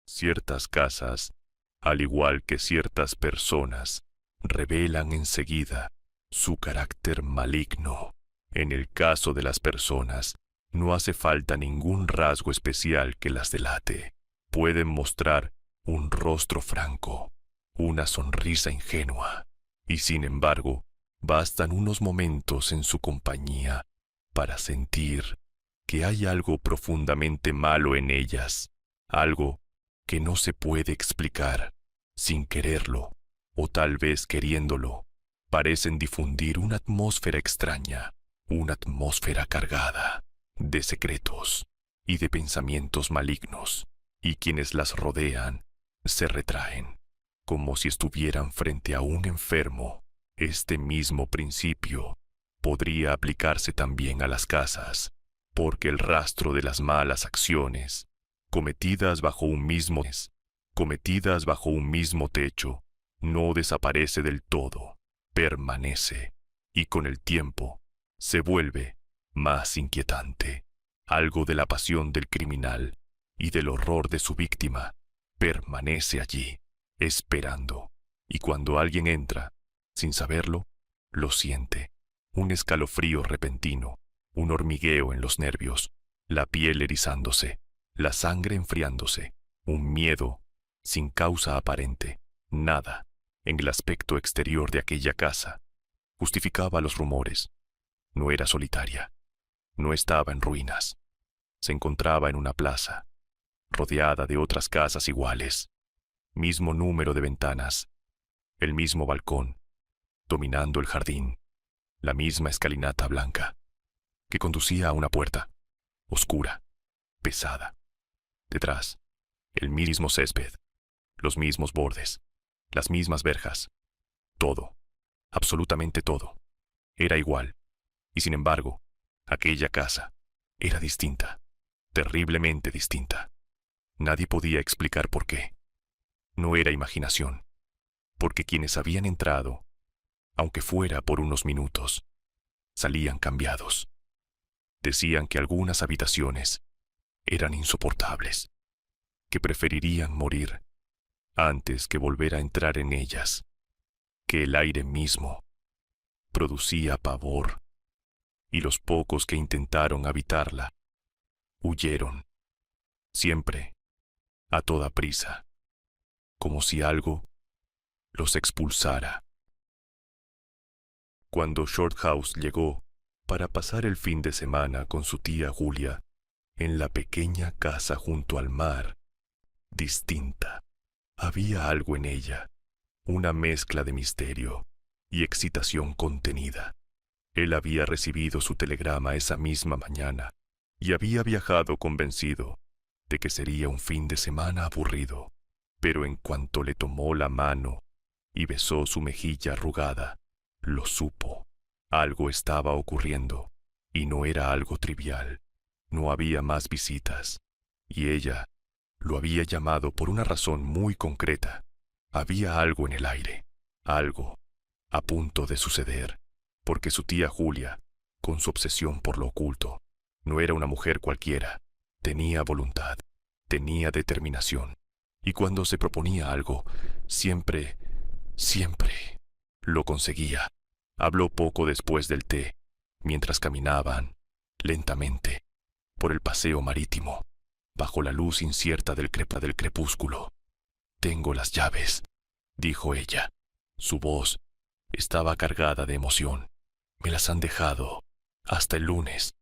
Ciertas casas, al igual que ciertas personas, revelan enseguida su carácter maligno. En el caso de las personas, no hace falta ningún rasgo especial que las delate. Pueden mostrar un rostro franco, una sonrisa ingenua, y sin embargo, bastan unos momentos en su compañía para sentir que hay algo profundamente malo en ellas, algo que no se puede explicar. Sin quererlo, o tal vez queriéndolo, parecen difundir una atmósfera extraña, una atmósfera cargada de secretos y de pensamientos malignos, y quienes las rodean se retraen, como si estuvieran frente a un enfermo. Este mismo principio podría aplicarse también a las casas, porque el rastro de las malas acciones, cometidas bajo un mismo techo, no desaparece del todo, permanece, y con el tiempo se vuelve más inquietante. Algo de la pasión del criminal y del horror de su víctima permanece allí, esperando, y cuando alguien entra, sin saberlo, lo siente. Un escalofrío repentino, un hormigueo en los nervios, la piel erizándose, la sangre enfriándose, un miedo sin causa aparente. Nada en el aspecto exterior de aquella casa justificaba los rumores. No era solitaria, no estaba en ruinas. Se encontraba en una plaza, rodeada de otras casas iguales, mismo número de ventanas, el mismo balcón, dominando el jardín, la misma escalinata blanca, que conducía a una puerta, oscura, pesada. Detrás, el mismo césped, los mismos bordes, las mismas verjas. Todo, absolutamente todo, era igual, y sin embargo, aquella casa era distinta, terriblemente distinta. Nadie podía explicar por qué. No era imaginación, porque quienes habían entrado, aunque fuera por unos minutos, salían cambiados. Decían que algunas habitaciones eran insoportables, que preferirían morir antes que volver a entrar en ellas, que el aire mismo producía pavor, y los pocos que intentaron habitarla huyeron, siempre a toda prisa, como si algo los expulsara. Cuando Shorthouse llegó para pasar el fin de semana con su tía Julia en la pequeña casa junto al mar, distinta, había algo en ella, una mezcla de misterio y excitación contenida. Él había recibido su telegrama esa misma mañana y había viajado convencido de que sería un fin de semana aburrido, pero en cuanto le tomó la mano y besó su mejilla arrugada, lo supo. Algo estaba ocurriendo, y no era algo trivial. No había más visitas, y ella lo había llamado por una razón muy concreta. Había algo en el aire, algo a punto de suceder, porque su tía Julia, con su obsesión por lo oculto, no era una mujer cualquiera. Tenía voluntad, tenía determinación, y cuando se proponía algo, siempre lo conseguía. Habló poco después del té, mientras caminaban, lentamente, por el paseo marítimo, bajo la luz incierta del crepúsculo. «Tengo las llaves», dijo ella. Su voz estaba cargada de emoción. «Me las han dejado hasta el lunes.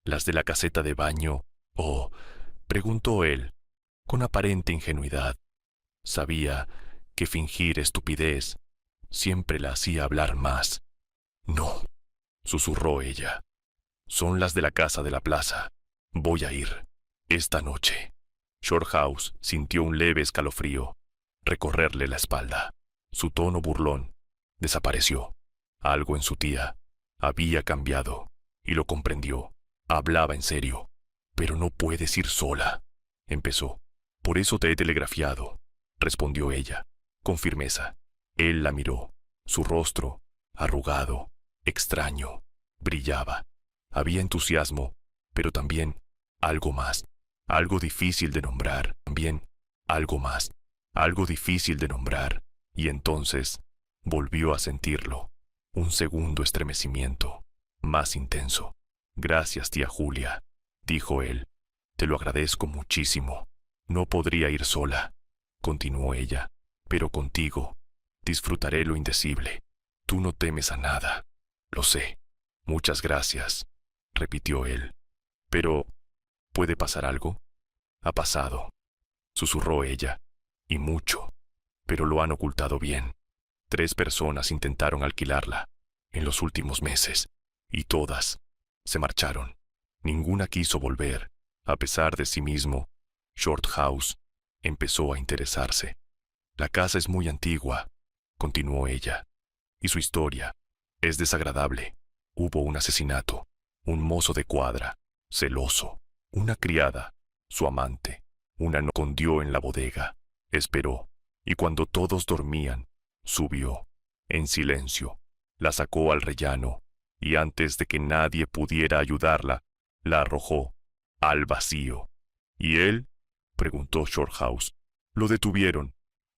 ¿Las de la caseta de baño?» «Oh», preguntó él, con aparente ingenuidad. Sabía que fingir estupidez siempre la hacía hablar más. «No», susurró ella. «Son las de la casa de la plaza. Voy a ir esta noche». Shorthouse sintió un leve escalofrío recorrerle la espalda. Su tono burlón desapareció. Algo en su tía había cambiado, y lo comprendió. Hablaba en serio. «Pero no puedes ir sola», empezó. «Por eso te he telegrafiado», respondió ella, con firmeza. Él la miró. Su rostro, arrugado, extraño, brillaba. Había entusiasmo, pero también algo más, algo difícil de nombrar. También algo más, algo difícil de nombrar, y entonces volvió a sentirlo. Un segundo estremecimiento, más intenso. Gracias, tía Julia, dijo él. Te lo agradezco muchísimo. No podría ir sola, continuó ella, pero contigo disfrutaré lo indecible. Tú no temes a nada, lo sé. Muchas gracias, repitió él. Pero, ¿puede pasar algo? Ha pasado, susurró ella, y mucho, pero lo han ocultado bien. 3 personas intentaron alquilarla en los últimos meses, y todas se marcharon. Ninguna quiso volver. A pesar de sí mismo, Shorthouse empezó a interesarse. La casa es muy antigua, continuó ella, y su historia es desagradable. Hubo un asesinato, un mozo de cuadra, celoso, una criada, su amante, una no escondió en la bodega, esperó, y cuando todos dormían, subió, en silencio, la sacó al rellano, y antes de que nadie pudiera ayudarla, la arrojó al vacío. ¿Y él? Preguntó Shorthouse. Lo detuvieron,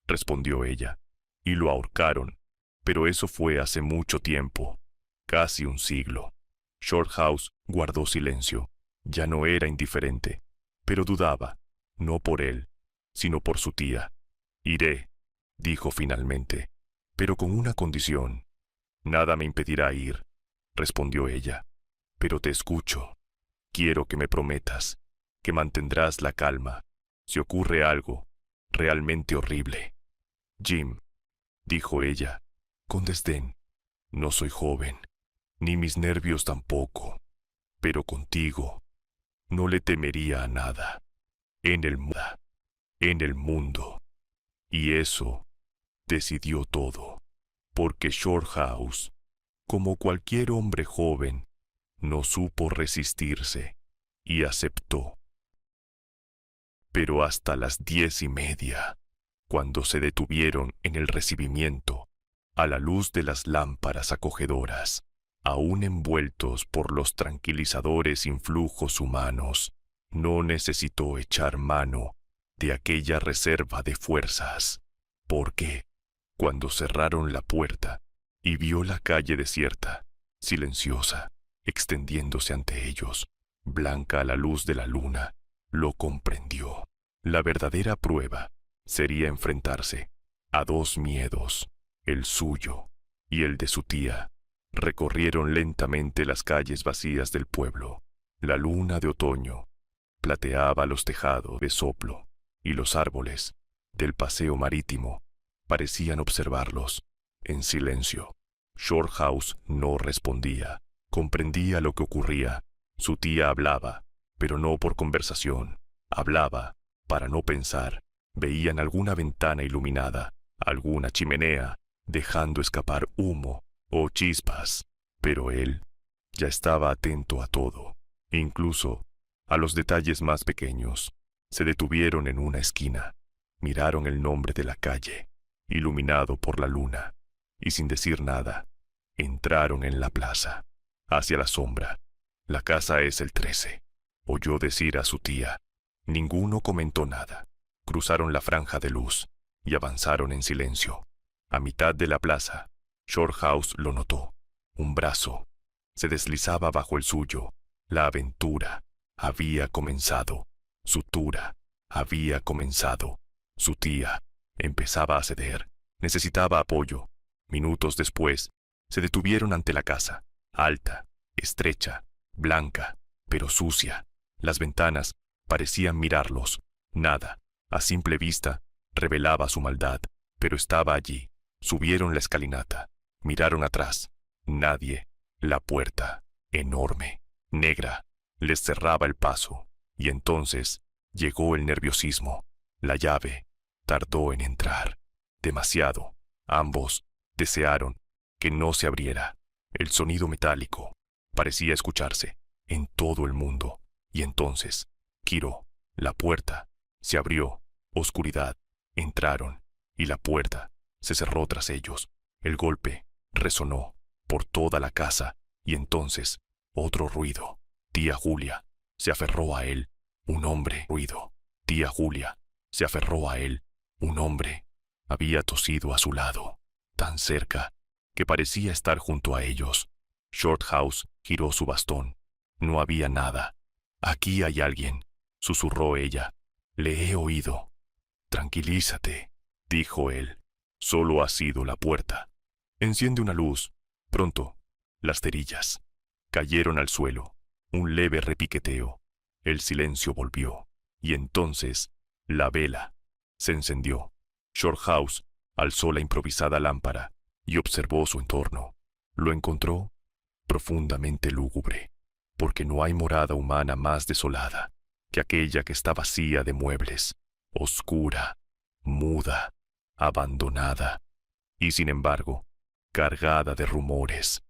respondió ella, y lo ahorcaron, pero eso fue hace mucho tiempo, casi un siglo. Shorthouse guardó silencio. Ya no era indiferente, pero dudaba, no por él, sino por su tía. Iré, dijo finalmente, pero con una condición. Nada me impedirá ir, respondió ella, pero te escucho. Quiero que me prometas que mantendrás la calma si ocurre algo realmente horrible. Jim, dijo ella, con desdén, no soy joven, ni mis nervios tampoco, pero contigo no le temería a nada, en el mundo. Y eso decidió todo, porque Shorthouse, como cualquier hombre joven, no supo resistirse y aceptó. Pero hasta las 10:30, cuando se detuvieron en el recibimiento, a la luz de las lámparas acogedoras, aún envueltos por los tranquilizadores influjos humanos, no necesitó echar mano de aquella reserva de fuerzas, porque, cuando cerraron la puerta y vio la calle desierta, silenciosa, extendiéndose ante ellos, blanca a la luz de la luna, lo comprendió. La verdadera prueba sería enfrentarse a 2 miedos, el suyo y el de su tía. Recorrieron lentamente las calles vacías del pueblo. La luna de otoño plateaba los tejados de soplo, y los árboles del paseo marítimo parecían observarlos en silencio. Shorthouse no respondía. Comprendía lo que ocurría. Su tía hablaba, pero no por conversación. Hablaba para no pensar. Veían alguna ventana iluminada, alguna chimenea, dejando escapar humo o chispas. Pero él ya estaba atento a todo, incluso a los detalles más pequeños. Se detuvieron en una esquina. Miraron el nombre de la calle, iluminado por la luna, y sin decir nada, entraron en la plaza, hacia la sombra. La casa es el 13, oyó decir a su tía. Ninguno comentó nada. Cruzaron la franja de luz y avanzaron en silencio. A mitad de la plaza, Shorthouse lo notó. Un brazo se deslizaba bajo el suyo. La aventura había comenzado. Su tura había comenzado. Su tía empezaba a ceder. Necesitaba apoyo. Minutos después, se detuvieron ante la casa, alta, estrecha, blanca, pero sucia. Las ventanas parecían mirarlos. Nada, a simple vista, revelaba su maldad, pero estaba allí. Subieron la escalinata, miraron atrás. Nadie. La puerta, enorme, negra, les cerraba el paso. Y entonces llegó el nerviosismo. La llave tardó en entrar. Demasiado. Ambos desearon que no se abriera. El sonido metálico parecía escucharse en todo el mundo. Y entonces giró. La puerta se abrió. Oscuridad. Entraron. Y la puerta se cerró tras ellos. El golpe resonó por toda la casa. Y entonces otro ruido. Tía Julia se aferró a él. Un hombre ruido. Tía Julia Se aferró a él. Un hombre había tosido a su lado, tan cerca que parecía estar junto a ellos. Shorthouse giró su bastón. No había nada. «Aquí hay alguien», susurró ella. «Le he oído». «Tranquilízate», dijo él. «Solo ha sido la puerta. Enciende una luz. Pronto». Las cerillas cayeron al suelo. Un leve repiqueteo. El silencio volvió. Y entonces la vela se encendió. Shorthouse alzó la improvisada lámpara y observó su entorno. Lo encontró profundamente lúgubre, porque no hay morada humana más desolada que aquella que está vacía de muebles, oscura, muda, abandonada, y sin embargo, cargada de rumores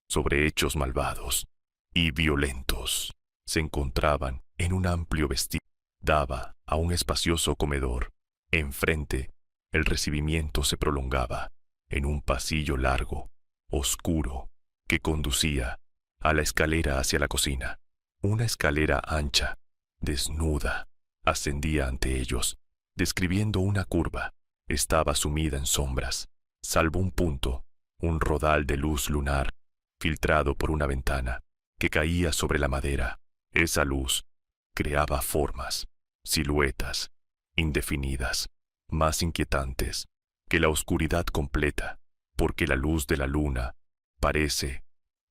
sobre hechos malvados y violentos. Se encontraban en un amplio vestíbulo. Daba a un espacioso comedor. Enfrente, el recibimiento se prolongaba en un pasillo largo, oscuro, que conducía a la escalera hacia la cocina. Una escalera ancha, desnuda, ascendía ante ellos, describiendo una curva. Estaba sumida en sombras, salvo un punto, un rodal de luz lunar, filtrado por una ventana, que caía sobre la madera. Esa luz creaba formas, siluetas, indefinidas, más inquietantes que la oscuridad completa, porque la luz de la luna parece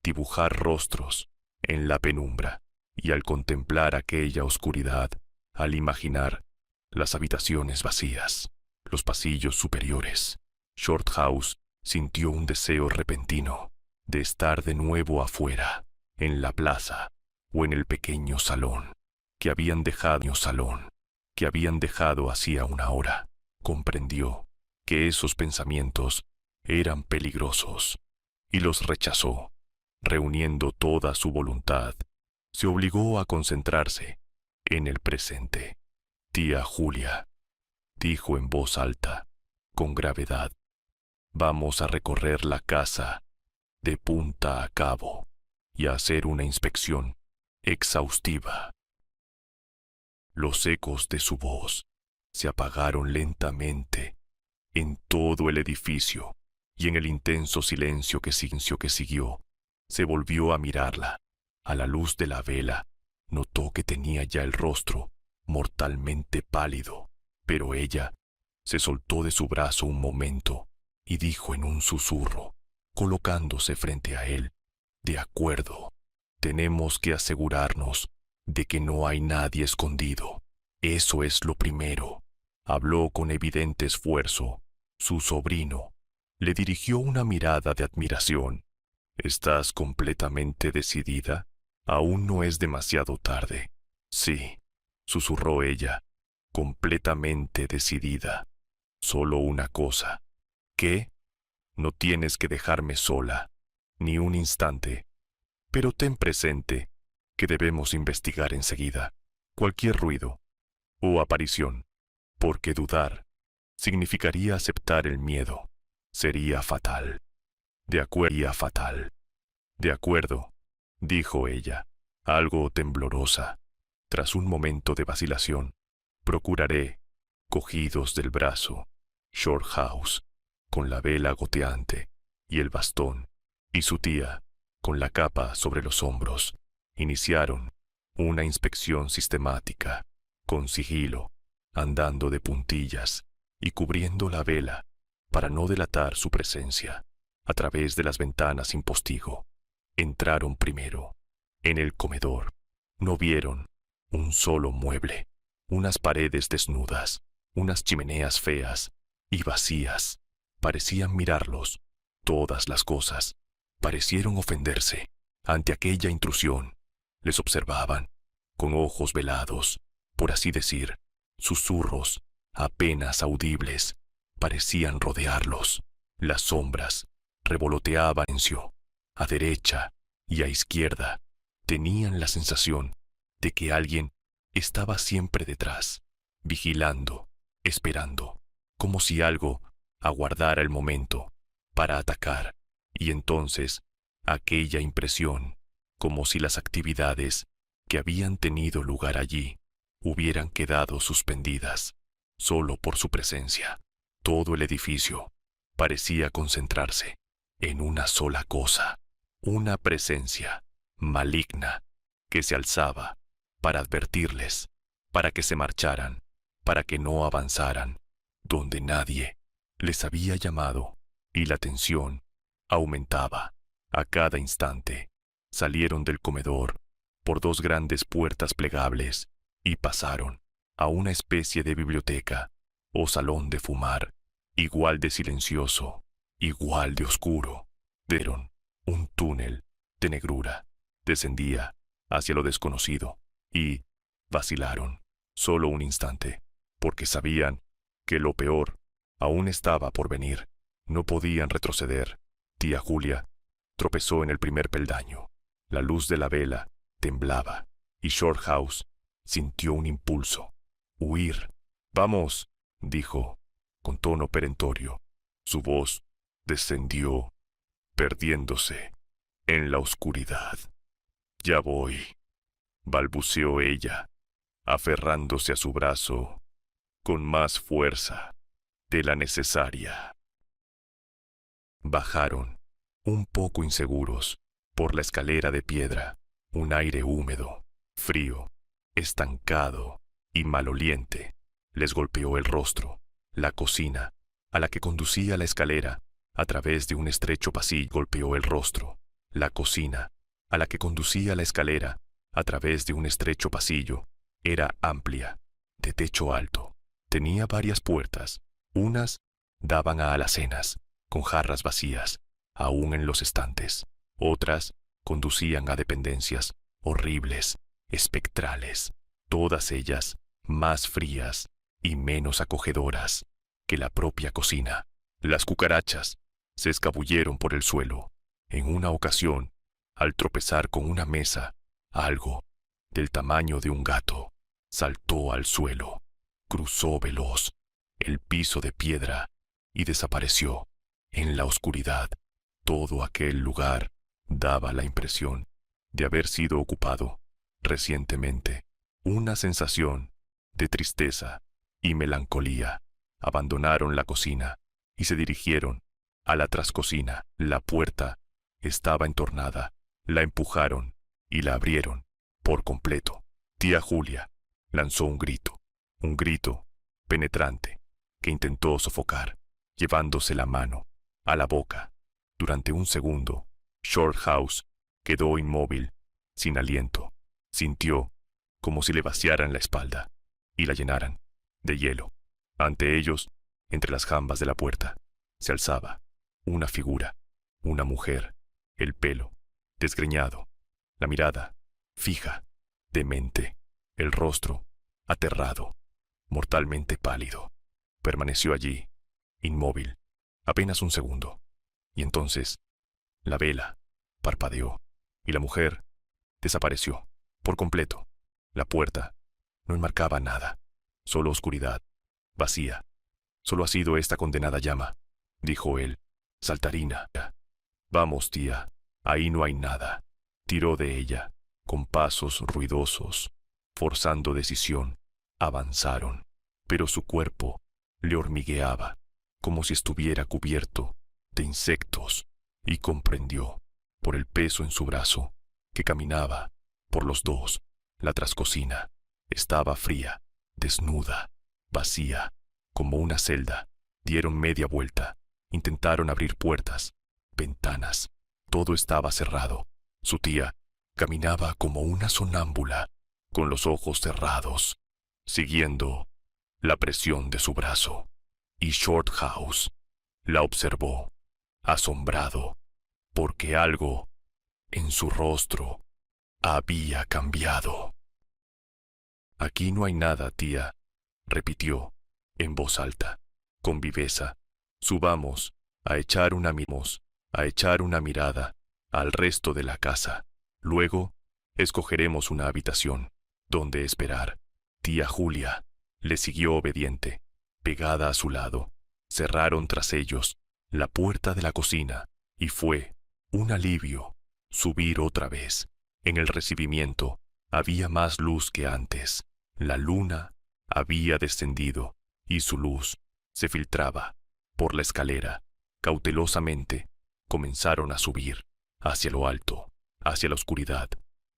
dibujar rostros en la penumbra, y al contemplar aquella oscuridad, al imaginar las habitaciones vacías, los pasillos superiores, Shorthouse sintió un deseo repentino de estar de nuevo afuera, en la plaza o en el pequeño salón que habían dejado hacía una hora. Comprendió que esos pensamientos eran peligrosos y los rechazó. Reuniendo toda su voluntad, se obligó a concentrarse en el presente. «Tía Julia», dijo en voz alta, con gravedad, «vamos a recorrer la casa de punta a cabo y a hacer una inspección exhaustiva». Los ecos de su voz se apagaron lentamente en todo el edificio, y en el intenso silencio que siguió, se volvió a mirarla. A la luz de la vela, notó que tenía ya el rostro mortalmente pálido, pero ella se soltó de su brazo un momento y dijo en un susurro, colocándose frente a él: «De acuerdo, tenemos que asegurarnos de que no hay nadie escondido. Eso es lo primero». Habló con evidente esfuerzo. Su sobrino le dirigió una mirada de admiración. «¿Estás completamente decidida? Aún no es demasiado tarde». «Sí», susurró ella, «completamente decidida. Solo una cosa». «¿Qué?» «No tienes que dejarme sola, ni un instante. Pero ten presente que debemos investigar enseguida cualquier ruido o aparición, porque dudar significaría aceptar el miedo. Sería fatal». «De acuerdo», dijo ella, algo temblorosa. Tras un momento de vacilación, «procuraré», cogidos del brazo, Shorthouse, con la vela goteante y el bastón, y su tía, con la capa sobre los hombros, iniciaron una inspección sistemática, con sigilo, andando de puntillas y cubriendo la vela para no delatar su presencia. A través de las ventanas sin postigo, entraron primero en el comedor. No vieron un solo mueble, unas paredes desnudas, unas chimeneas feas y vacías. Parecían mirarlos. Todas las cosas parecieron ofenderse ante aquella intrusión. Les observaban con ojos velados, por así decir. Susurros apenas audibles parecían rodearlos. Las sombras revoloteaban en silencio. A derecha y a izquierda tenían la sensación de que alguien estaba siempre detrás, vigilando, esperando, como si algo aguardara el momento para atacar. Y entonces aquella impresión, como si las actividades que habían tenido lugar allí hubieran quedado suspendidas. solo por su presencia. Todo el edificio parecía concentrarse en una sola cosa, una presencia maligna que se alzaba para advertirles, para que se marcharan, para que no avanzaran, donde nadie les había llamado, y la tensión aumentaba a cada instante. Salieron del comedor por 2 grandes puertas plegables y pasaron a una especie de biblioteca o salón de fumar, igual de silencioso, igual de oscuro. Vieron un túnel de negrura, descendía hacia lo desconocido, y vacilaron solo un instante, porque sabían que lo peor aún estaba por venir. No podían retroceder. Tía Julia tropezó en el primer peldaño. La luz de la vela temblaba, y Shorthouse sintió un impulso. Huir. «Vamos», dijo, con tono perentorio. Su voz descendió, perdiéndose en la oscuridad. «Ya voy», balbuceó ella, aferrándose a su brazo con más fuerza de la necesaria. Bajaron, un poco inseguros, por la escalera de piedra. Un aire húmedo, frío, estancado y maloliente les golpeó el rostro. La cocina, a la que conducía la escalera, a través de un estrecho pasillo, golpeó el rostro. La cocina, a la que conducía la escalera, a través de un estrecho pasillo, era amplia, de techo alto. Tenía varias puertas. Unas daban a alacenas, con jarras vacías, aún en los estantes. Otras conducían a dependencias horribles, espectrales, todas ellas más frías y menos acogedoras que la propia cocina. Las cucarachas se escabulleron por el suelo. En una ocasión, al tropezar con una mesa, algo del tamaño de un gato saltó al suelo, cruzó veloz el piso de piedra y desapareció en la oscuridad. Todo aquel lugar daba la impresión de haber sido ocupado recientemente. Una sensación de tristeza y melancolía. Abandonaron la cocina y se dirigieron a la trascocina. La puerta estaba entornada. La empujaron y la abrieron por completo. Tía Julia lanzó un grito penetrante que intentó sofocar, llevándose la mano a la boca. Durante un segundo, Shorthouse quedó inmóvil, sin aliento. Sintió como si le vaciaran la espalda y la llenaran de hielo. Ante ellos, entre las jambas de la puerta, se alzaba una figura, una mujer, el pelo desgreñado, la mirada fija, demente, el rostro aterrado, mortalmente pálido. Permaneció allí, inmóvil, apenas un segundo, y entonces la vela parpadeó y la mujer desapareció por completo. La puerta no enmarcaba nada, solo oscuridad, vacía. «Solo ha sido esta condenada llama», dijo él, saltarina. «Vamos, tía, ahí no hay nada». Tiró de ella, con pasos ruidosos, forzando decisión. Avanzaron, pero su cuerpo le hormigueaba, como si estuviera cubierto de insectos, y comprendió, por el peso en su brazo, que caminaba por los dos. La trascocina estaba fría, desnuda, vacía, como una celda. Dieron media vuelta, intentaron abrir puertas, ventanas. Todo estaba cerrado. Su tía caminaba como una sonámbula, con los ojos cerrados, siguiendo la presión de su brazo. Y Shorthouse la observó, asombrado, porque algo en su rostro había cambiado. «Aquí no hay nada, tía», repitió en voz alta, con viveza. «Subamos a echar una mirada al resto de la casa. Luego escogeremos una habitación donde esperar». Tía Julia le siguió obediente, pegada a su lado. Cerraron tras ellos la puerta de la cocina y fue un alivio subir otra vez. En el recibimiento había más luz que antes. La luna había descendido y su luz se filtraba por la escalera. Cautelosamente comenzaron a subir hacia lo alto, hacia la oscuridad.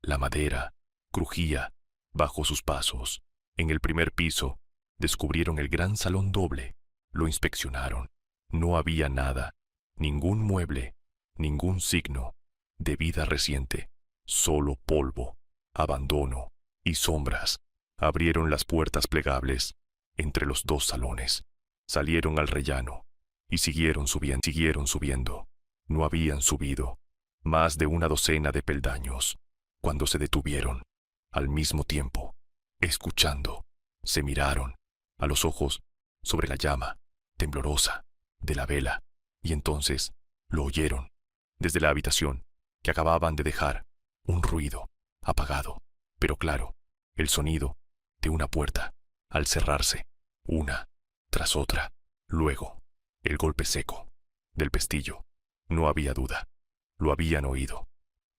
La madera crujía bajo sus pasos. En el primer piso descubrieron el gran salón doble. Lo inspeccionaron. No había nada, ningún mueble, ningún signo de vida reciente, solo polvo, abandono y sombras. Abrieron las puertas plegables entre los dos salones, salieron al rellano y siguieron subiendo. No habían subido más de una docena de peldaños cuando se detuvieron. Al mismo tiempo, escuchando, se miraron a los ojos sobre la llama temblorosa de la vela, y entonces lo oyeron desde la habitación que acababan de dejar, un ruido apagado, pero claro, el sonido de una puerta al cerrarse, una tras otra. Luego, el golpe seco del pestillo. No había duda, lo habían oído.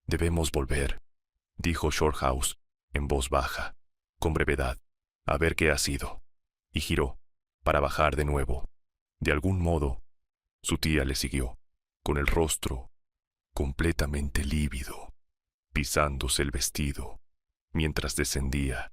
«Debemos volver», dijo Shorthouse en voz baja, con brevedad, «a ver qué ha sido». Y giró para bajar de nuevo. De algún modo, su tía le siguió, con el rostro completamente lívido, pisándose el vestido, mientras descendía.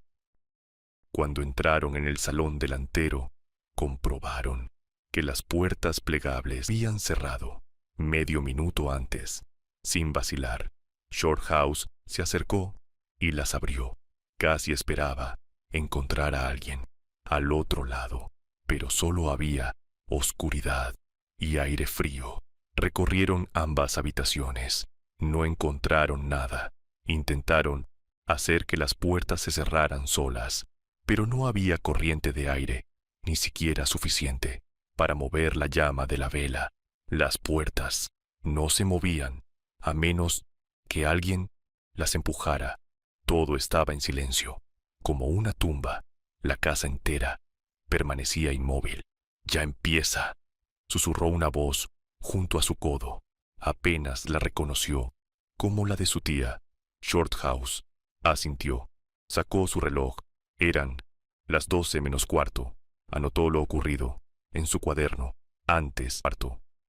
Cuando entraron en el salón delantero, comprobaron que las puertas plegables habían cerrado medio minuto antes. Sin vacilar, Shorthouse se acercó y las abrió. Casi esperaba encontrar a alguien al otro lado, pero solo había oscuridad y aire frío. Recorrieron ambas habitaciones. No encontraron nada. Intentaron hacer que las puertas se cerraran solas, pero no había corriente de aire, ni siquiera suficiente para mover la llama de la vela. Las puertas no se movían, a menos que alguien las empujara. Todo estaba en silencio, como una tumba. La casa entera permanecía inmóvil. «Ya empieza», susurró una voz junto a su codo. Apenas la reconoció como la de su tía. Shorthouse asintió. Sacó su reloj. Eran las 12 menos cuarto. Anotó lo ocurrido en su cuaderno.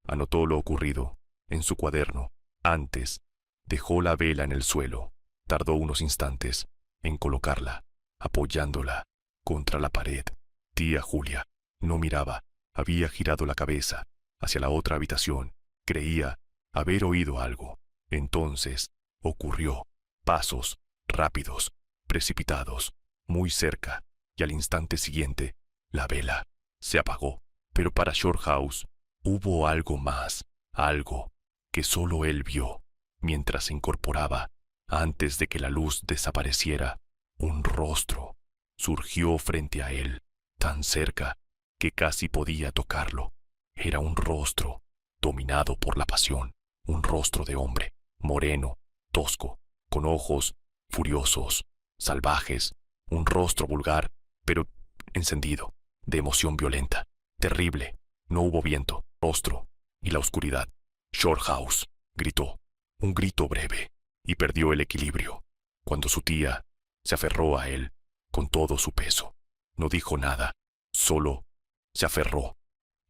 Anotó lo ocurrido en su cuaderno. Antes dejó la vela en el suelo. Tardó unos instantes en colocarla, apoyándola contra la pared. Tía Julia no miraba. Había girado la cabeza hacia la otra habitación. Creía haber oído algo. Entonces ocurrió. Pasos rápidos, precipitados, muy cerca, y al instante siguiente, la vela se apagó. Pero para Shorthouse hubo algo más, algo que solo él vio mientras se incorporaba. Antes de que la luz desapareciera, un rostro surgió frente a él, tan cerca que casi podía tocarlo. Era un rostro dominado por la pasión, un rostro de hombre, moreno, tosco, con ojos furiosos, salvajes, un rostro vulgar, pero encendido, de emoción violenta, terrible. No hubo viento, rostro y la oscuridad. «Shorthouse», gritó, un grito breve, y perdió el equilibrio cuando su tía se aferró a él con todo su peso. No dijo nada, solo se aferró.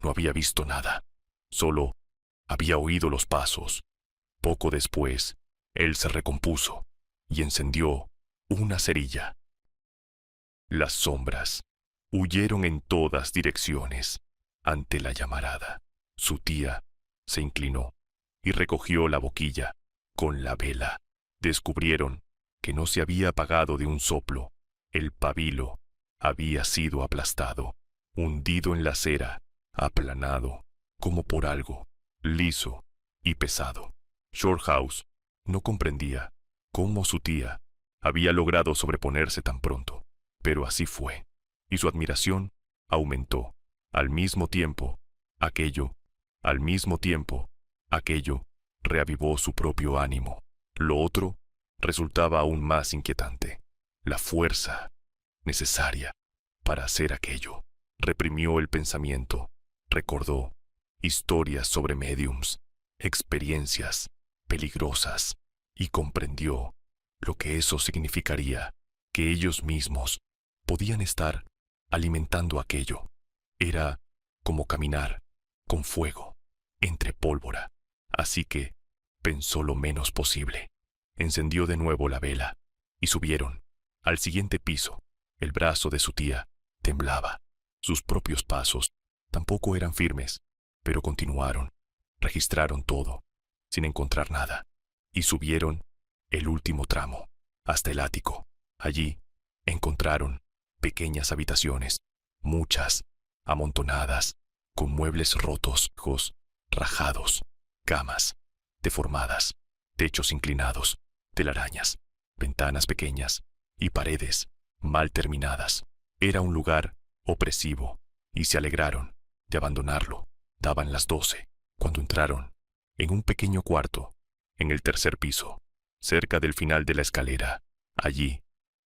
No había visto nada, solo había oído los pasos. Poco después, él se recompuso y encendió una cerilla. Las sombras huyeron en todas direcciones ante la llamarada. Su tía se inclinó y recogió la boquilla con la vela. Descubrieron que no se había apagado de un soplo. El pabilo había sido aplastado, hundido en la cera, aplanado, como por algo, liso y pesado. Shorthouse no comprendía cómo su tía había logrado sobreponerse tan pronto, pero así fue, y su admiración aumentó. Al mismo tiempo, aquello reavivó su propio ánimo. Lo otro resultaba aún más inquietante. La fuerza necesaria para hacer aquello. Reprimió el pensamiento. Recordó historias sobre médiums, experiencias peligrosas, y comprendió lo que eso significaría, que ellos mismos podían estar alimentando aquello. Era como caminar con fuego entre pólvora, así que pensó lo menos posible. Encendió de nuevo la vela y subieron al siguiente piso. El brazo de su tía temblaba. Sus propios pasos tampoco eran firmes, pero continuaron. Registraron todo, sin encontrar nada, y subieron el último tramo, hasta el ático. Allí encontraron pequeñas habitaciones, muchas, amontonadas, con muebles rotos, rajados, camas deformadas, techos inclinados, telarañas, ventanas pequeñas y paredes mal terminadas. Era un lugar opresivo y se alegraron de abandonarlo. Daban las 12 cuando entraron en un pequeño cuarto en el tercer piso, cerca del final de la escalera. Allí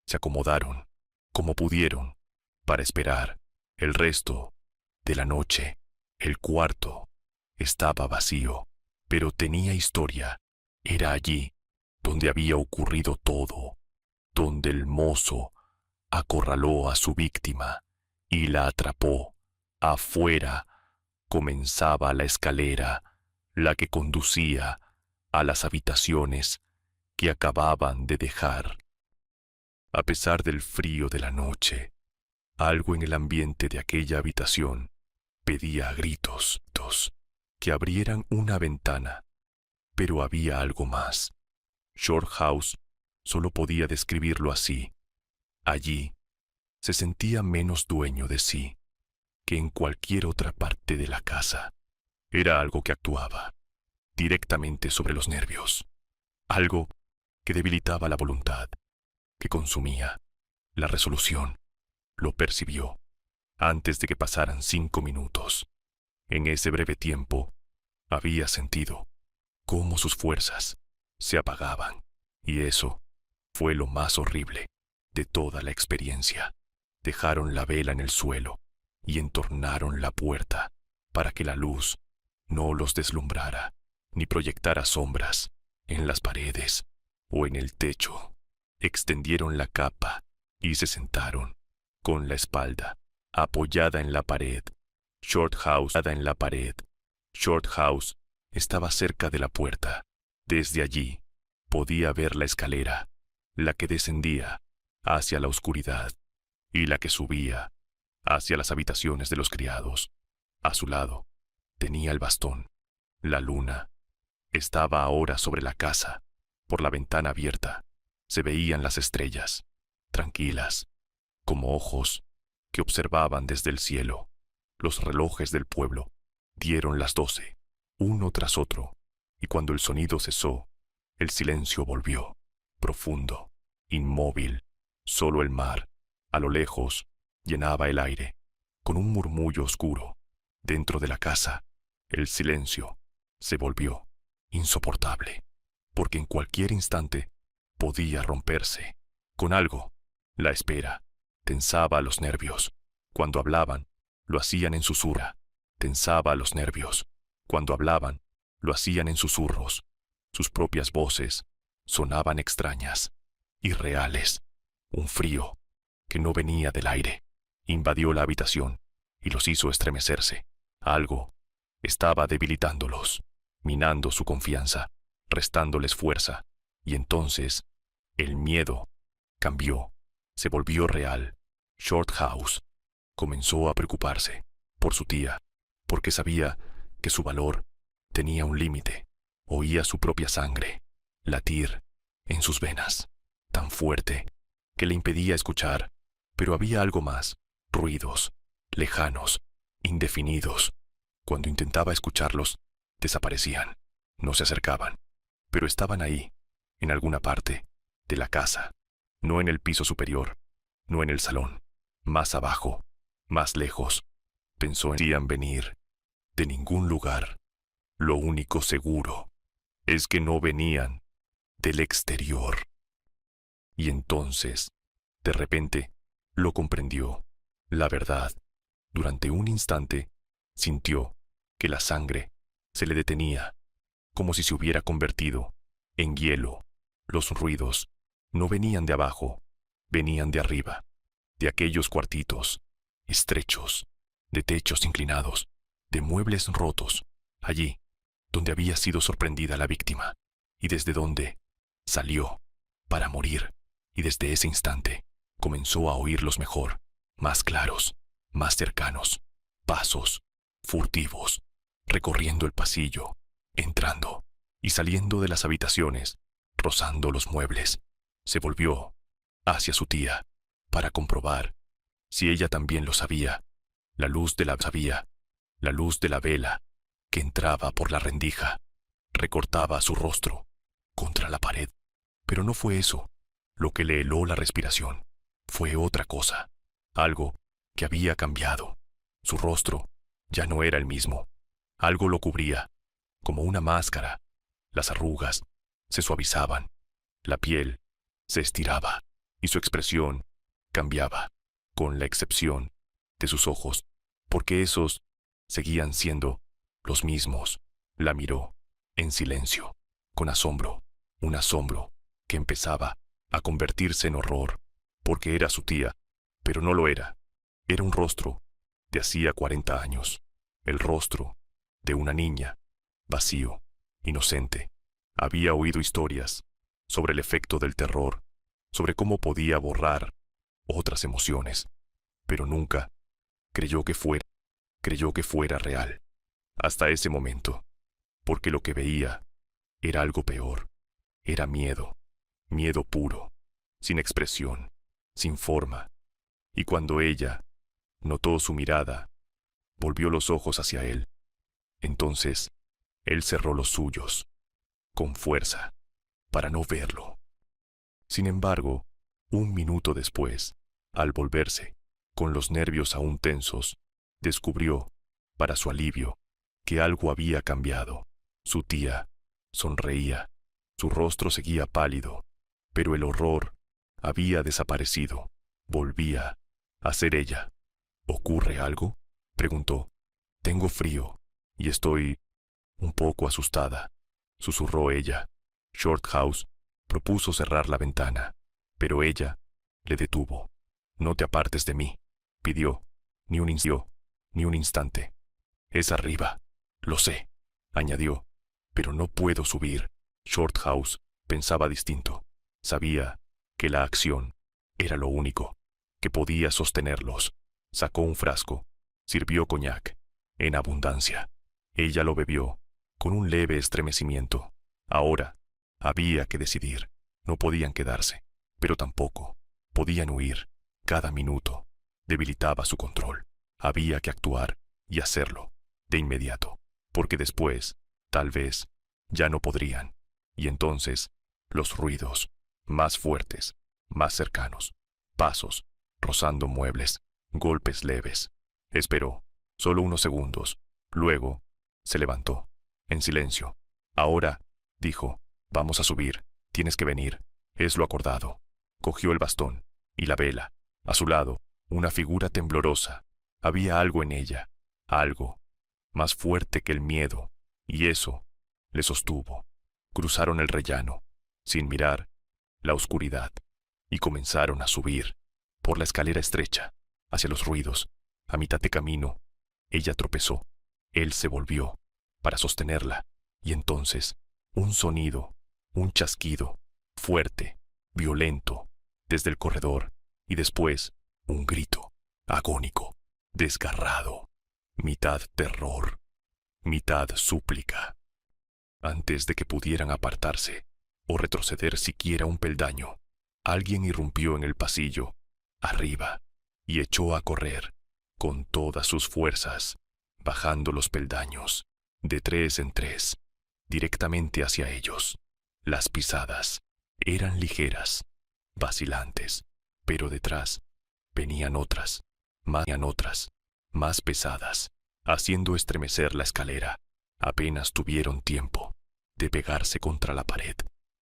se acomodaron como pudieron para esperar el resto de la noche. El cuarto estaba vacío, pero tenía historia. Era allí donde había ocurrido todo, donde el mozo acorraló a su víctima y la atrapó. Afuera comenzaba la escalera, la que conducía a las habitaciones que acababan de dejar. A pesar del frío de la noche, algo en el ambiente de aquella habitación pedía a gritos que abrieran una ventana, pero había algo más. Shorthouse solo podía describirlo así. Allí se sentía menos dueño de sí que en cualquier otra parte de la casa. Era algo que actuaba directamente sobre los nervios, algo que debilitaba la voluntad, que consumía la resolución. Lo percibió antes de que pasaran 5 minutos. En ese breve tiempo, había sentido cómo sus fuerzas se apagaban, y eso fue lo más horrible de toda la experiencia. Dejaron la vela en el suelo y entornaron la puerta para que la luz no los deslumbrara, ni proyectara sombras en las paredes o en el techo. Extendieron la capa y se sentaron, con la espalda apoyada en la pared. Shorthouse estaba cerca de la puerta. Desde allí podía ver la escalera, la que descendía hacia la oscuridad y la que subía hacia las habitaciones de los criados. A su lado tenía el bastón. La luna estaba ahora sobre la casa. Por la ventana abierta se veían las estrellas, tranquilas, como ojos que observaban desde el cielo. Los relojes del pueblo dieron las 12, uno tras otro, y cuando el sonido cesó, el silencio volvió, profundo, inmóvil. Solo el mar, a lo lejos, llenaba el aire, con un murmullo oscuro. Dentro de la casa, el silencio se volvió insoportable, porque en cualquier instante podía romperse con algo. La espera tensaba los nervios. Cuando hablaban, lo hacían en susurra. Tensaba los nervios. Cuando hablaban, lo hacían en susurros. Sus propias voces sonaban extrañas, irreales. Un frío que no venía del aire invadió la habitación y los hizo estremecerse. Algo estaba debilitándolos, minando su confianza, restándoles fuerza. Y entonces, el miedo cambió, se volvió real. Shorthouse comenzó a preocuparse por su tía, porque sabía que su valor tenía un límite. Oía su propia sangre latir en sus venas, tan fuerte que le impedía escuchar. Pero había algo más, ruidos, lejanos, indefinidos. Cuando intentaba escucharlos, desaparecían, no se acercaban, pero estaban ahí, en alguna parte de la casa, no en el piso superior, no en el salón, más abajo, más lejos. Pensó en venir de ningún lugar. Lo único seguro es que no venían del exterior. Y entonces, de repente, lo comprendió. La verdad. Durante un instante, sintió que la sangre se le detenía, como si se hubiera convertido en hielo. Los ruidos no venían de abajo, venían de arriba, de aquellos cuartitos estrechos, de techos inclinados, de muebles rotos, allí donde había sido sorprendida la víctima, y desde donde salió para morir, y desde ese instante comenzó a oírlos mejor, más claros, más cercanos, pasos furtivos, recorriendo el pasillo, entrando y saliendo de las habitaciones, rozando los muebles. Se volvió hacia su tía para comprobar si ella también lo sabía. La luz de la vela que entraba por la rendija recortaba su rostro contra la pared. Pero no fue eso lo que le heló la respiración. Fue otra cosa, algo que había cambiado. Su rostro ya no era el mismo. Algo lo cubría, como una máscara. Las arrugas se suavizaban, la piel se estiraba y su expresión cambiaba, con la excepción de sus ojos, porque esos seguían siendo los mismos. La miró en silencio, con asombro, un asombro que empezaba a convertirse en horror, porque era su tía, pero no lo era. Era un rostro de hacía 40 años, el rostro de una niña, vacío, inocente. Había oído historias sobre el efecto del terror, sobre cómo podía borrar otras emociones, pero nunca creyó que fuera real, hasta ese momento, porque lo que veía era algo peor. Era miedo, miedo puro, sin expresión, sin forma. Y cuando ella notó su mirada, volvió los ojos hacia él. Entonces, él cerró los suyos, con fuerza, para no verlo. Sin embargo, un minuto después, al volverse, con los nervios aún tensos, descubrió, para su alivio, que algo había cambiado. Su tía sonreía, su rostro seguía pálido, pero el horror había desaparecido. Volvía a ser ella. ¿Ocurre algo?, preguntó. Tengo frío y estoy un poco asustada, susurró ella. Shorthouse propuso cerrar la ventana, pero ella le detuvo. No te apartes de mí, pidió, ni un instante. Es arriba, lo sé, añadió, pero no puedo subir. Shorthouse pensaba distinto. Sabía que la acción era lo único que podía sostenerlos. Sacó un frasco, sirvió coñac, en abundancia. Ella lo bebió, con un leve estremecimiento. Ahora había que decidir. No podían quedarse, pero tampoco podían huir. Cada minuto debilitaba su control. Había que actuar y hacerlo de inmediato, porque después, tal vez, ya no podrían. Y entonces, los ruidos, más fuertes, más cercanos, pasos, rozando muebles, golpes leves. Esperó, solo unos segundos. Luego, se levantó, en silencio. Ahora, dijo, vamos a subir, tienes que venir, es lo acordado. Cogió el bastón y la vela. A su lado, una figura temblorosa. Había algo en ella, algo más fuerte que el miedo, y eso le sostuvo. Cruzaron el rellano, sin mirar la oscuridad, y comenzaron a subir por la escalera estrecha, hacia los ruidos. A mitad de camino, ella tropezó. Él se volvió para sostenerla, y entonces, un sonido, un chasquido, fuerte, violento, desde el corredor, y después, un grito, agónico, desgarrado, mitad terror, mitad súplica. Antes de que pudieran apartarse, o retroceder siquiera un peldaño, alguien irrumpió en el pasillo, arriba, y echó a correr, con todas sus fuerzas, bajando los peldaños, de 3 en 3, directamente hacia ellos. Las pisadas eran ligeras, vacilantes, pero detrás venían otras, más pesadas, haciendo estremecer la escalera. Apenas tuvieron tiempo de pegarse contra la pared,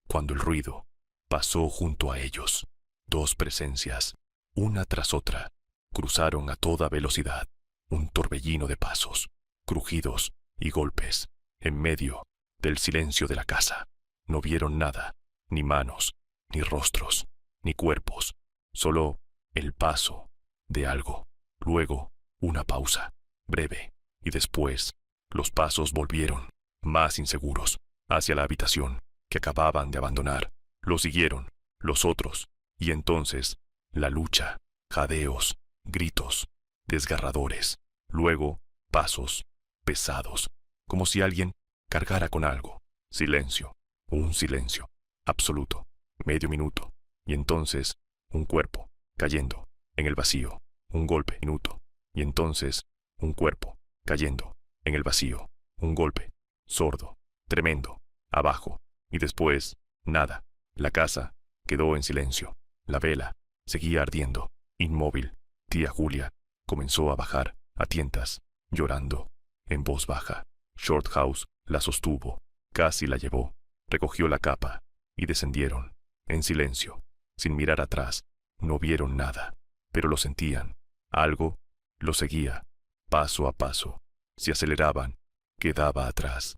cuando el ruido pasó junto a ellos. 2 presencias, una tras otra, cruzaron a toda velocidad, un torbellino de pasos, crujidos y golpes, en medio del silencio de la casa. No vieron nada, ni manos, ni rostros, ni cuerpos, solo el paso de algo. Luego, una pausa, breve, y después los pasos volvieron, más inseguros, hacia la habitación que acababan de abandonar. Lo siguieron los otros, y entonces la lucha, jadeos, gritos, desgarradores, luego pasos pesados, como si alguien cargara con algo. Silencio, un silencio absoluto, medio minuto, y entonces un cuerpo cayendo en el vacío, un golpe, minuto, y entonces un cuerpo cayendo en el vacío, un golpe, sordo, tremendo, abajo, y después nada. La casa quedó en silencio. La vela seguía ardiendo, inmóvil. Tía Julia comenzó a bajar a tientas, llorando, en voz baja. Shorthouse la sostuvo, casi la llevó, recogió la capa, y descendieron, en silencio, sin mirar atrás. No vieron nada, pero lo sentían. Algo lo seguía, paso a paso. Si aceleraban, quedaba atrás.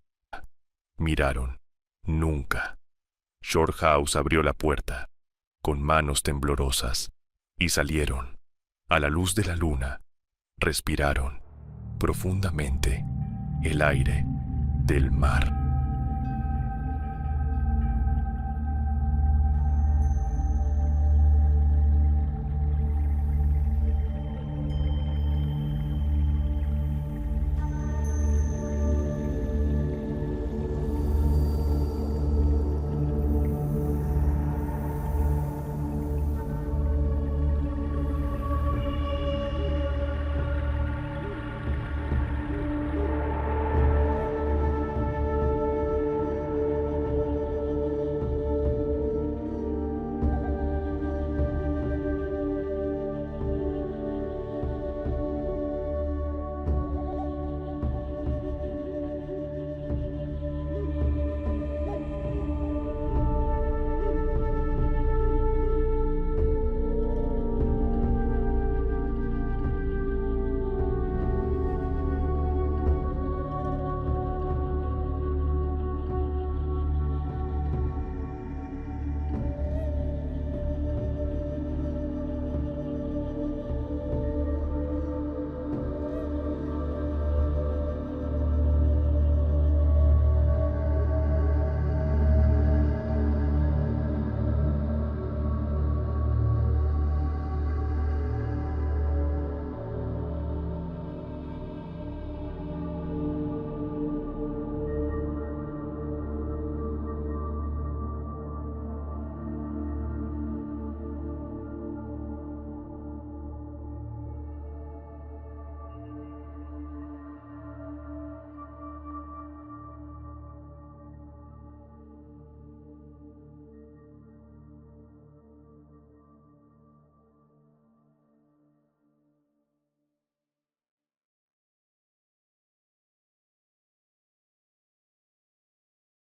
Miraron. Nunca. Shorthouse abrió la puerta, con manos temblorosas, y salieron. A la luz de la luna, respiraron profundamente el aire del mar.